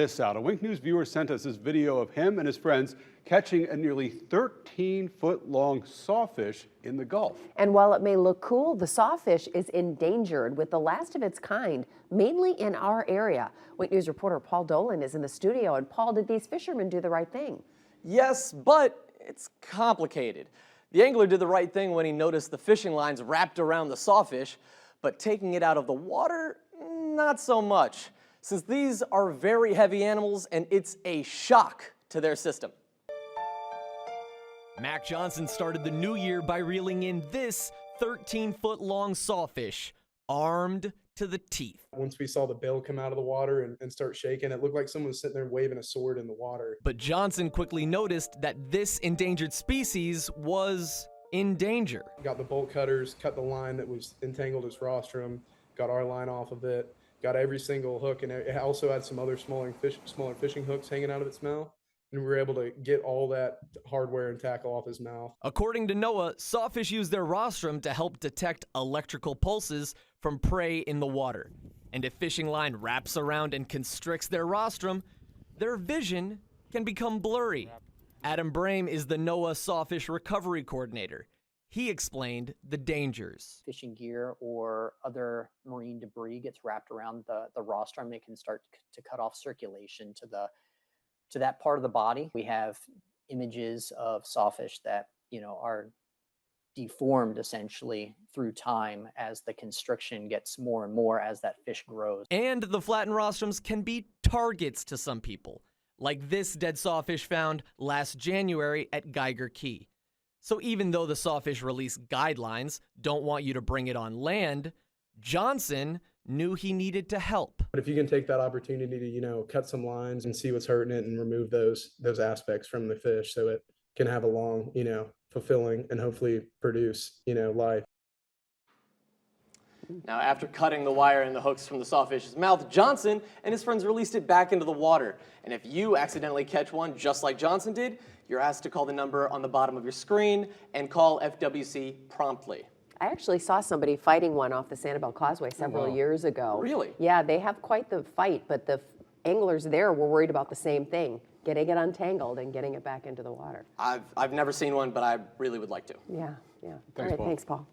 This out. A Wink News viewer sent us this video of him and his friends catching a nearly 13-foot-long sawfish in the Gulf. And while it may look cool, the sawfish is endangered, with the last of its kind, mainly in our area. Wink News reporter Paul Dolan is in the studio. And Paul, did these fishermen do the right thing? Yes, but it's complicated. The angler did the right thing when he noticed the fishing lines wrapped around the sawfish, but taking it out of the water, not so much, since these are very heavy animals and it's a shock to their system. Mac Johnson started the new year by reeling in this 13-foot-long sawfish, armed to the teeth. Once we saw the bill come out of the water and start shaking, it looked like someone was sitting there waving a sword in the water. But Johnson quickly noticed that this endangered species was in danger. Got the bolt cutters, cut the line that was entangled his rostrum, got our line off of it, got every single hook, and it also had some other smaller fishing hooks hanging out of its mouth. And we were able to get all that hardware and tackle off his mouth. According to NOAA, sawfish use their rostrum to help detect electrical pulses from prey in the water. And if fishing line wraps around and constricts their rostrum, their vision can become blurry. Adam Brame is the NOAA Sawfish Recovery Coordinator. He explained the dangers. Fishing gear or other marine debris gets wrapped around the rostrum. It can start to cut off circulation to that part of the body. We have images of sawfish that, are deformed essentially through time as the constriction gets more and more as that fish grows. And the flattened rostrums can be targets to some people, like this dead sawfish found last January at Geiger Key. So even though the Sawfish Release guidelines don't want you to bring it on land, Johnson knew he needed to help. But if you can take that opportunity to, cut some lines and see what's hurting it and remove those aspects from the fish so it can have a long, fulfilling and hopefully produce, life. Now, after cutting the wire and the hooks from the sawfish's mouth, Johnson and his friends released it back into the water. And if you accidentally catch one just like Johnson did, you're asked to call the number on the bottom of your screen and call FWC promptly. I actually saw somebody fighting one off the Sanibel Causeway several years ago. Really? Yeah, they have quite the fight, but the anglers there were worried about the same thing, getting it untangled and getting it back into the water. I've never seen one, but I really would like to. Yeah. Thanks, All right, Paul. thanks, Paul.